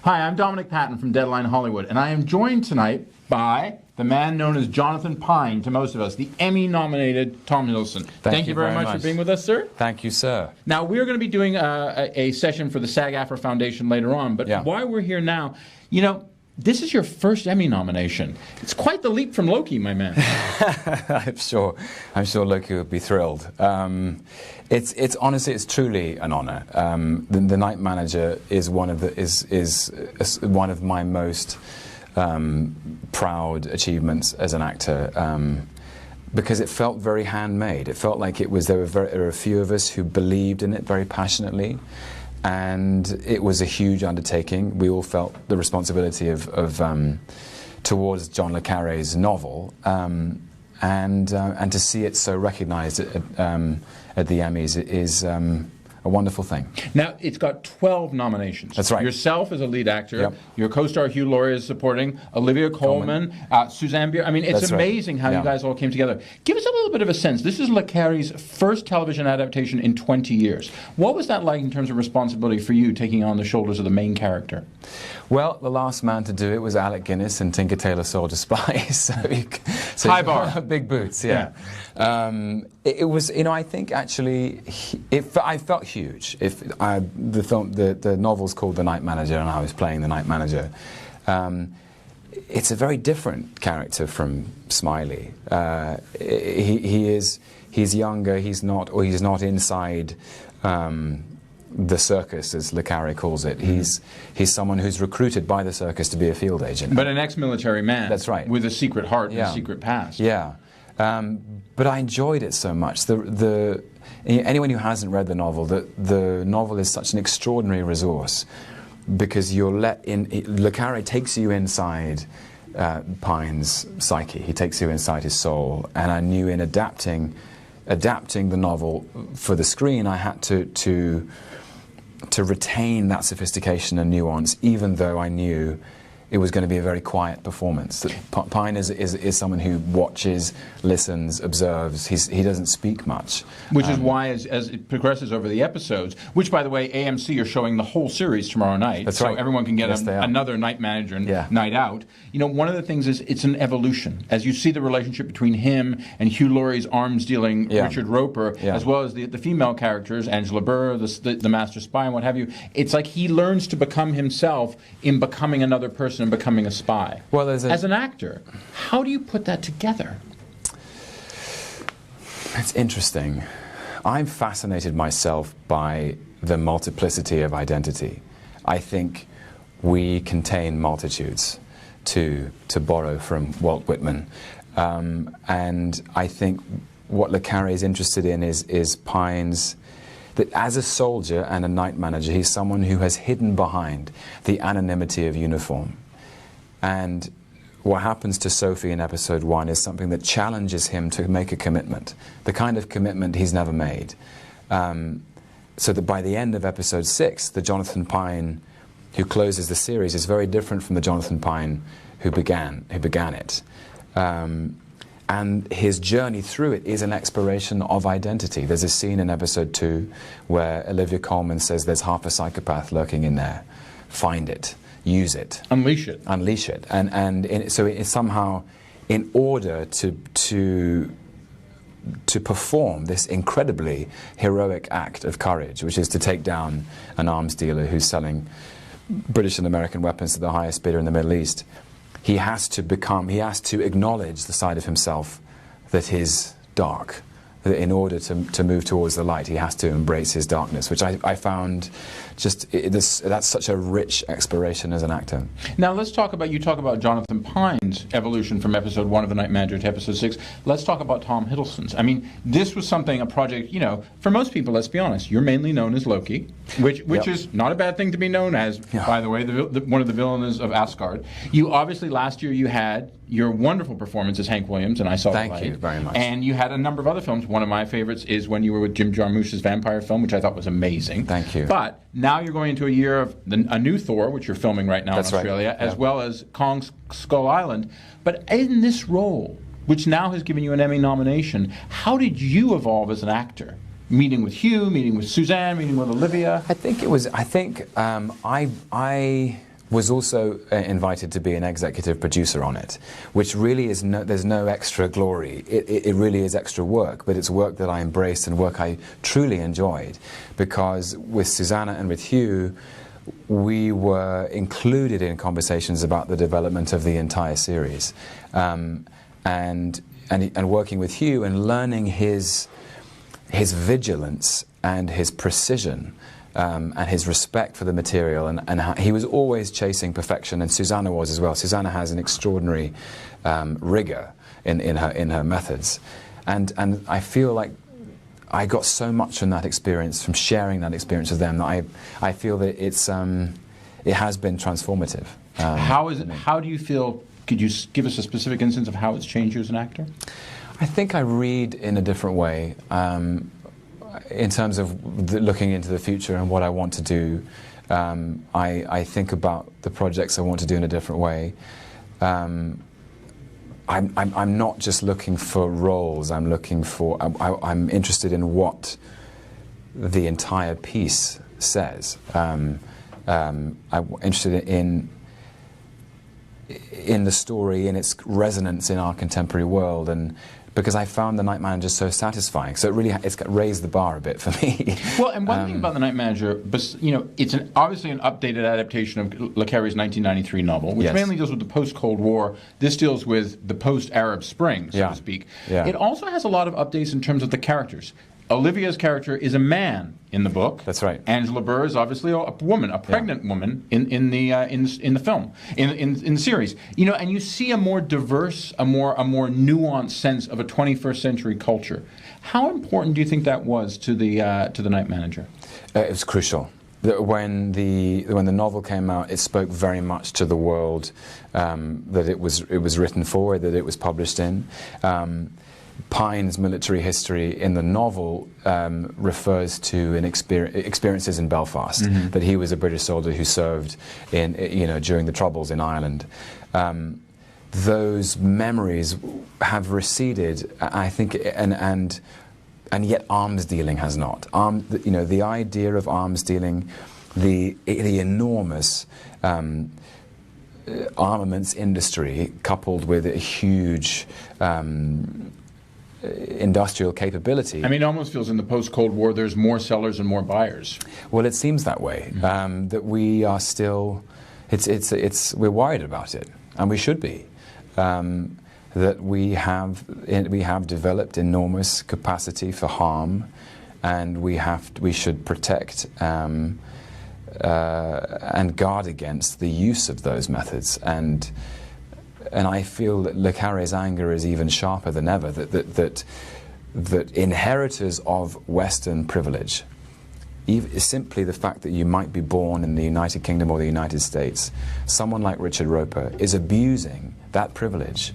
Hi, I'm Dominic Patten from Deadline Hollywood, and I am joined tonight by the man known as Jonathan Pine to most of us, the Emmy-nominated Tom Hiddleston. Thank you very much for being with us, sir. Thank you, sir. Now, we're going to be doing a session for the SAG-AFTRA Foundation later on, but while we're here now, you know, this is your first Emmy nomination. It's quite the leap from Loki, my man. I'm sure Loki would be thrilled. It's honestly, it's truly an honor. The Night Manager is one of my most proud achievements as an actor, because it felt very handmade. It felt like there were a few of us who believed in it very passionately. And it was a huge undertaking. We all felt the responsibility towards John le Carré's novel, and to see it so recognized at the Emmys is a wonderful thing. Now, it's got 12 nominations. That's right. Yourself as a lead actor, your co-star Hugh Laurie is supporting, Olivia Colman, Suzanne Bier. I mean, it's amazing how you guys all came together. Give us a little bit of a sense. This is le Carré's first television adaptation in 20 years. What was that like in terms of responsibility for you, taking on the shoulders of the main character? Well, the last man to do it was Alec Guinness in Tinker Tailor Soldier Spy. so high bar. Big boots, yeah. It was, you know, I think actually, I felt huge. The novel's called The Night Manager, and I was playing the Night Manager. It's a very different character from Smiley. He's younger. He's not inside the circus, as le Carré calls it. He's someone who's recruited by the circus to be a field agent. But an ex-military man. That's right. With a secret heart and a secret past. Yeah. But I enjoyed it so much. Anyone who hasn't read the novel is such an extraordinary resource, because you're let in. Le Carré takes you inside Pine's psyche. He takes you inside his soul. And I knew in adapting the novel for the screen, I had to retain that sophistication and nuance, even though I knew it was going to be a very quiet performance. Pine is someone who watches, listens, observes. He doesn't speak much. Which is why, as it progresses over the episodes, which, by the way, AMC are showing the whole series tomorrow night. That's so right. Everyone can get another Night Manager and Night Out. You know, one of the things is it's an evolution. As you see the relationship between him and Hugh Laurie's arms-dealing Richard Roper, as well as the female characters, Angela Burr, the master spy, and what have you, it's like he learns to become himself in becoming another person and becoming a spy. Well, as an actor, how do you put that together? It's interesting. I'm fascinated myself by the multiplicity of identity. I think we contain multitudes, to borrow from Walt Whitman. And I think what le Carré is interested in is Pine's, that as a soldier and a night manager, he's someone who has hidden behind the anonymity of uniform. And what happens to Sophie in episode 1 is something that challenges him to make a commitment, the kind of commitment he's never made. So that by the end of episode 6, the Jonathan Pine who closes the series is very different from the Jonathan Pine who began it. And his journey through it is an exploration of identity. There's a scene in episode 2 where Olivia Colman says there's half a psychopath lurking in there. Find it. Use it. Unleash it. Unleash it. So it's somehow, in order to perform this incredibly heroic act of courage, which is to take down an arms dealer who's selling British and American weapons to the highest bidder in the Middle East, he has to acknowledge the side of himself that is dark. In order to move towards the light, he has to embrace his darkness, which I found that's such a rich exploration as an actor. Now let's talk about, you talk about Jonathan Pine's evolution from episode 1 of The Night Manager to episode 6. Let's talk about Tom Hiddleston's. I mean, this was a project, you know, for most people, let's be honest, you're mainly known as Loki, which is not a bad thing to be known as, by the way, one of the villains of Asgard. You obviously, last year you had your wonderful performance as Hank Williams, and I saw Thank you very much. And you had a number of other films. One of my favorites is when you were with Jim Jarmusch's vampire film, which I thought was amazing. Thank you. But now you're going into a year of a new Thor, which you're filming right now in Australia, as well as Kong Skull Island. But in this role, which now has given you an Emmy nomination, how did you evolve as an actor? Meeting with Hugh, meeting with Suzanne, meeting with Olivia? I think was also invited to be an executive producer on it, which really is there's no extra glory. It really is extra work, but it's work that I embraced and work I truly enjoyed, because with Susanna and with Hugh, we were included in conversations about the development of the entire series, and working with Hugh and learning his vigilance and his precision. And his respect for the material, and how he was always chasing perfection, and Susanna was as well. Susanna has an extraordinary rigor in her methods, and I feel like I got so much from that experience, from sharing that experience with them, that I feel that it has been transformative. How do you feel? Could you give us a specific instance of how it's changed you as an actor? I think I read in a different way. In terms of looking into the future and what I want to do, I think about the projects I want to do in a different way. I'm not just looking for roles. I'm interested in what the entire piece says. I'm interested in the story, in its resonance in our contemporary world, and because I found The Night Manager so satisfying. So it's raised the bar a bit for me. Well, and one thing about The Night Manager, it's obviously an updated adaptation of Le Carré's 1993 novel, which mainly deals with the post-Cold War. This deals with the post-Arab Spring, so to speak. Yeah. It also has a lot of updates in terms of the characters. Olivia's character is a man in the book. That's right. Angela Burr is obviously a woman, a pregnant woman in the film, in the series. And you see a more diverse, a more nuanced sense of a 21st century culture. How important do you think that was to the Night Manager? It was crucial. When the novel came out, it spoke very much to the world that it was written for, that it was published in. Pine's military history in the novel refers to experiences in Belfast, that he was a British soldier who served during the Troubles in Ireland. Those memories have receded, I think, and yet arms dealing has not. The idea of arms dealing, the enormous armaments industry, coupled with a huge industrial capability. I mean, it almost feels in the post-Cold War there's more sellers and more buyers. Well, it seems that way. That we are still, we're worried about it, and we should be. That we have developed enormous capacity for harm, and we should protect and guard against the use of those methods. And I feel that Le Carré's anger is even sharper than ever, that inheritors of Western privilege, simply the fact that you might be born in the United Kingdom or the United States, someone like Richard Roper is abusing that privilege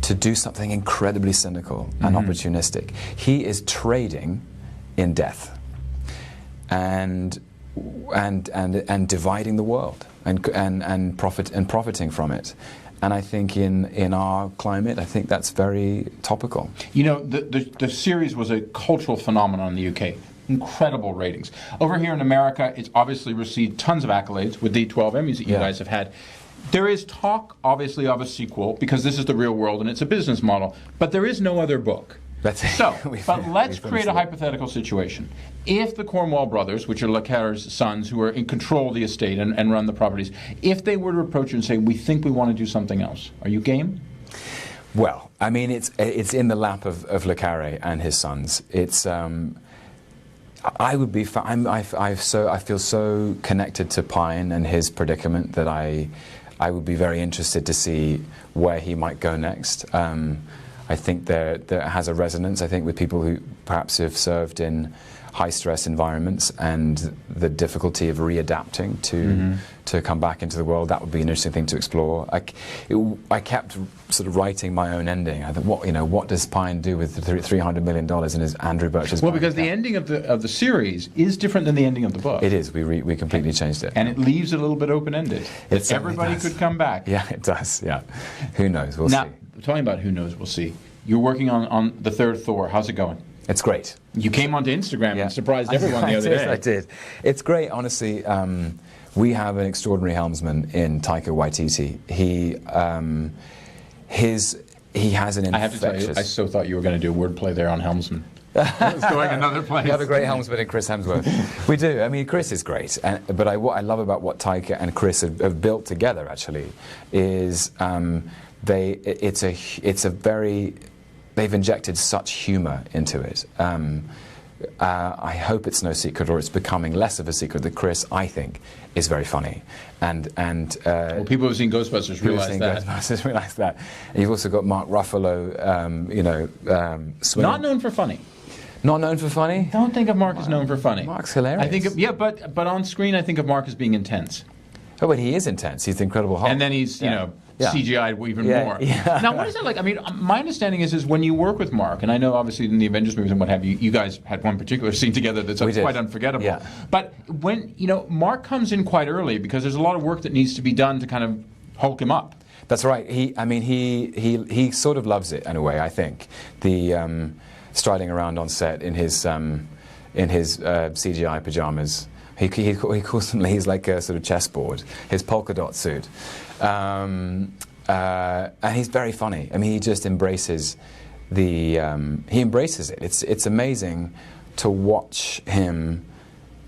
to do something incredibly cynical and opportunistic. He is trading in death and dividing the world and profiting from it. And I think in our climate, I think that's very topical. You know, the series was a cultural phenomenon in the UK. Incredible ratings. Over here in America, it's obviously received tons of accolades with the 12 Emmys that you guys have had. There is talk, obviously, of a sequel, because this is the real world and it's a business model, but there is no other book. That's it. So, but let's create a hypothetical situation. If the Cornwall brothers, which are Le Carré's sons, who are in control of the estate and run the properties, if they were to approach you and say, we think we want to do something else, are you game? Well, I mean, it's in the lap of Le Carré and his sons. It's I would be. I feel so connected to Pine and his predicament that I would be very interested to see where he might go next. I think there has a resonance, I think, with people who perhaps have served in high-stress environments and the difficulty of readapting to come back into the world. That would be an interesting thing to explore. I kept sort of writing my own ending. I thought, what does Pine do with the $300 million in his Andrew Birch's Well, because the ending of the series is different than the ending of the book. It is. We completely changed it. And it leaves it a little bit open-ended. Everybody could come back. Yeah, it does. Yeah. Who knows? We'll see. Talking about who knows, we'll see. You're working on the third Thor. How's it going? It's great. You came onto Instagram and surprised everyone the other day. I did. It's great, honestly. We have an extraordinary helmsman in Taika Waititi. He has an infectious... I have to tell you, I so thought you were going to do a wordplay there on helmsman. It's going another place. We have a great helmsman in Chris Hemsworth. We do. I mean, Chris is great. But what I love about what Taika and Chris have built together, actually, is they've injected such humour into it. I hope it's no secret, or it's becoming less of a secret, that Chris, I think, is very funny. Well, people who've seen Ghostbusters realize that. Ghostbusters realize that. And you've also got Mark Ruffalo, not known for funny. Not known for funny? Don't think of Mark as known for funny. Mark's hilarious. I think but on screen I think of Mark as being intense. Oh, but he is intense. He's the Incredible Hulk. And then he's, CGI'd even more. Yeah. Now, what is it like? I mean, my understanding is when you work with Mark, and I know obviously in the Avengers movies and what have you, you guys had one particular scene together that's quite unforgettable. Yeah. But when, Mark comes in quite early because there's a lot of work that needs to be done to kind of Hulk him up. That's right. He sort of loves it in a way, I think. The striding around on set in his CGI pajamas. He calls them, he's like a sort of chessboard, his polka dot suit. And he's very funny. I mean, he just embraces he embraces it. It's amazing to watch him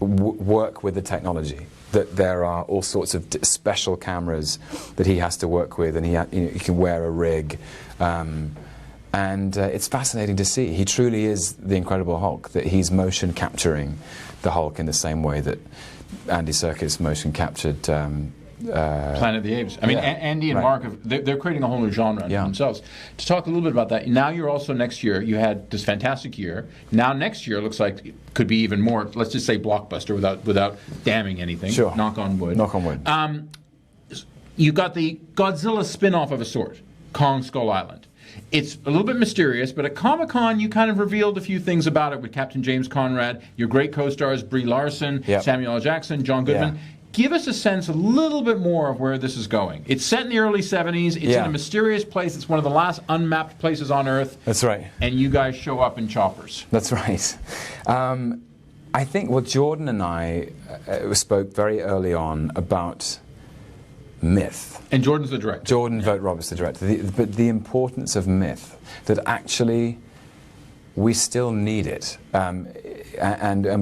work with the technology. That there are all sorts of special cameras that he has to work with, and he can wear a rig. And it's fascinating to see. He truly is the Incredible Hulk, that he's motion capturing the Hulk in the same way that Andy Serkis motion captured Planet of the Apes. I mean, Andy and Mark, they're creating a whole new genre themselves. To talk a little bit about that, now you're also next year, you had this fantastic year. Now next year looks like it could be even more, let's just say blockbuster without damning anything. Sure. Knock on wood. Knock on wood. You got the Godzilla spin-off of a sort, Kong Skull Island. It's a little bit mysterious, but at Comic-Con you kind of revealed a few things about it with Captain James Conrad, your great co-stars Brie Larson, Samuel L. Jackson, John Goodman. Yeah. Give us a sense, a little bit more of where this is going. It's set in the early 70s. It's in a mysterious place. It's one of the last unmapped places on Earth. That's right. And you guys show up in choppers. That's right. I think, Jordan and I spoke very early on about myth. And Jordan's the director. Jordan Vogt-Roberts, the director. But the importance of myth, that actually we still need it. And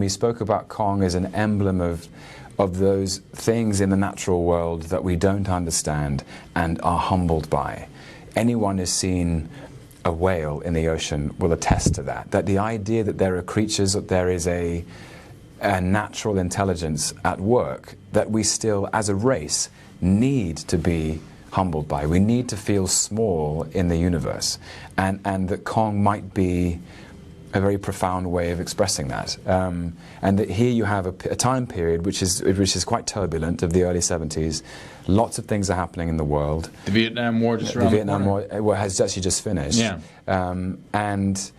we spoke about Kong as an emblem of those things in the natural world that we don't understand and are humbled by. Anyone who's seen a whale in the ocean will attest to that. That the idea that there are creatures, that there is a natural intelligence at work, that we still, as a race, need to be humbled by. We need to feel small in the universe. And that Kong might be a very profound way of expressing that. And that here you have a time period which is quite turbulent, of the early 70s. Lots of things are happening in the world. The Vietnam War just around the corner. The Vietnam War has actually just finished. Yeah. And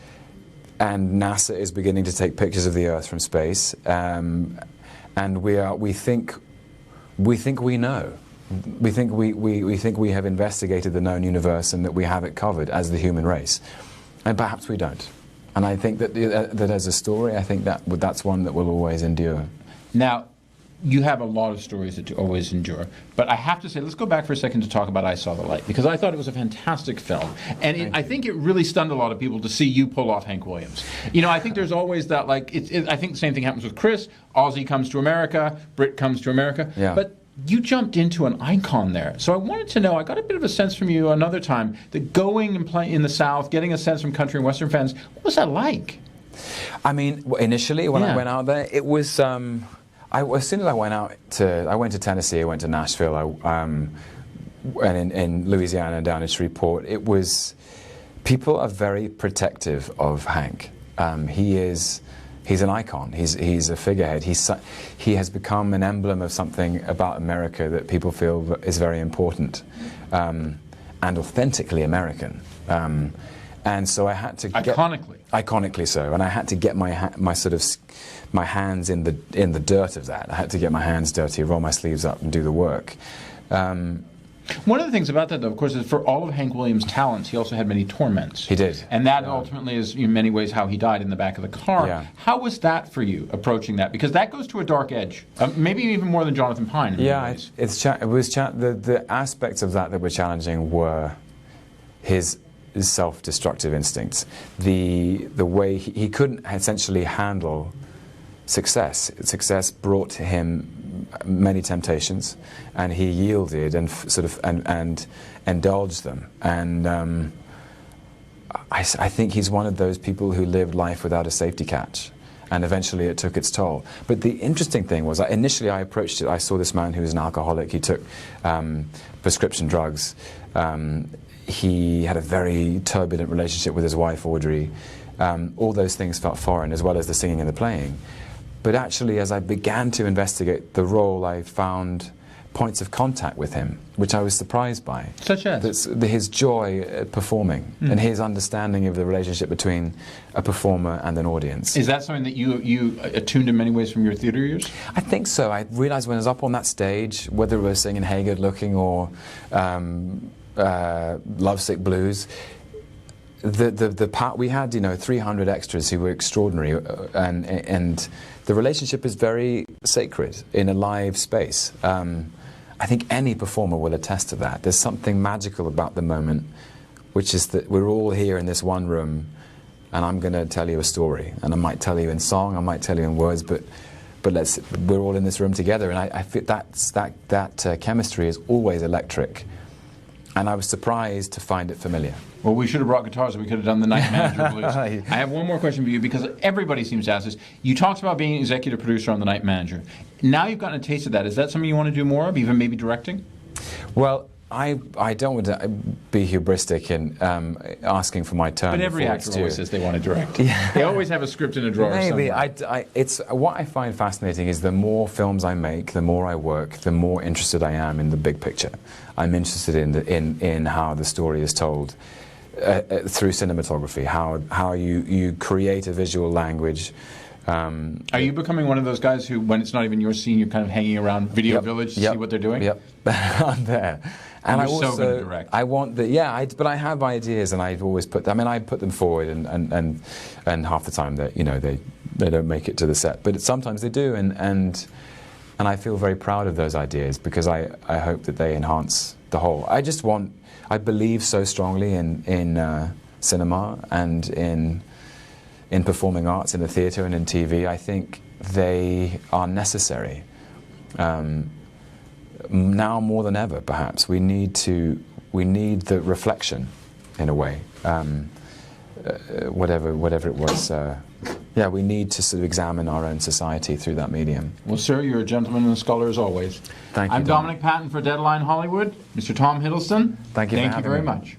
NASA is beginning to take pictures of the Earth from space. And we think we know. We think we have investigated the known universe and that we have it covered as the human race. And perhaps we don't. And I think that as a story, I think that's one that will always endure. Now, you have a lot of stories that always endure. But I have to say, let's go back for a second to talk about I Saw the Light, because I thought it was a fantastic film. And I think it really stunned a lot of people to see you pull off Hank Williams. I think there's always that, I think the same thing happens with Chris. Aussie comes to America, Brit comes to America. Yeah. But you jumped into an icon there. So I wanted to know, I got a bit of a sense from you another time, that going and playing in the South, getting a sense from country and Western fans, what was that like? I mean, initially when I went out there, it was, as soon as I went to Tennessee, I went to Nashville, and in Louisiana, down in Shreveport, people are very protective of Hank. He's an icon. He's a figurehead. He has become an emblem of something about America that people feel is very important and authentically American. And so I had to iconically so, and I had to get my hands in the dirt of that. I had to get my hands dirty, roll my sleeves up, and do the work. One of the things about that, though, of course, is for all of Hank Williams' talents, he also had many torments. He did. And that ultimately is, in many ways, how he died in the back of the car. Yeah. How was that for you, approaching that? Because that goes to a dark edge, maybe even more than Jonathan Pine. The aspects of that were challenging were his self-destructive instincts. The way he couldn't essentially handle success. Success brought to him many temptations, and he yielded and and indulged them. And I think he's one of those people who lived life without a safety catch, and eventually it took its toll. But the interesting thing was, initially I approached it, I saw this man who was an alcoholic. He took prescription drugs. He had a very turbulent relationship with his wife, Audrey. All those things felt foreign, as well as the singing and the playing. But actually, as I began to investigate the role, I found points of contact with him, which I was surprised by. Such as? His joy at performing, and his understanding of the relationship between a performer and an audience. Is that something that you attuned in many ways from your theater years? I think so. I realized when I was up on that stage, whether it was singing Hey Good Looking or Lovesick Blues, the part we had, 300 extras who were extraordinary, and the relationship is very sacred in a live space. I think any performer will attest to that. There's something magical about the moment, which is that we're all here in this one room, and I'm going to tell you a story, and I might tell you in song, I might tell you in words, but we're all in this room together, and I feel that chemistry is always electric. And I was surprised to find it familiar. Well, we should have brought guitars, and we could have done the Night Manager blues. I have one more question for you, because everybody seems to ask this. You talked about being executive producer on The Night Manager. Now you've gotten a taste of that. Is that something you want to do more of, even maybe directing? Well, I don't want to be hubristic in asking for my turn. But every actor always says they want to direct. Yeah. They always have a script in a drawer. Maybe. It's what I find fascinating is the more films I make, the more I work, the more interested I am in the big picture. I'm interested in how the story is told through cinematography, how you create a visual language. Are you becoming one of those guys who, when it's not even your scene, you're kind of hanging around Video Village to see what they're doing? Yep, I'm there. And you're so going to direct. I want but I have ideas, and I've always put them. I mean, I put them forward, and half the time that they don't make it to the set, but sometimes they do, and I feel very proud of those ideas, because I hope that they enhance the whole. I believe so strongly in cinema and in performing arts, in the theatre and in TV. I think they are necessary. Now more than ever, perhaps, we need the reflection, in a way, whatever it was. We need to sort of examine our own society through that medium. Well, sir, you're a gentleman and a scholar as always. Thank you. I'm Dominic Patten for Deadline Hollywood. Mr. Tom Hiddleston. Thank you. Thank you very much.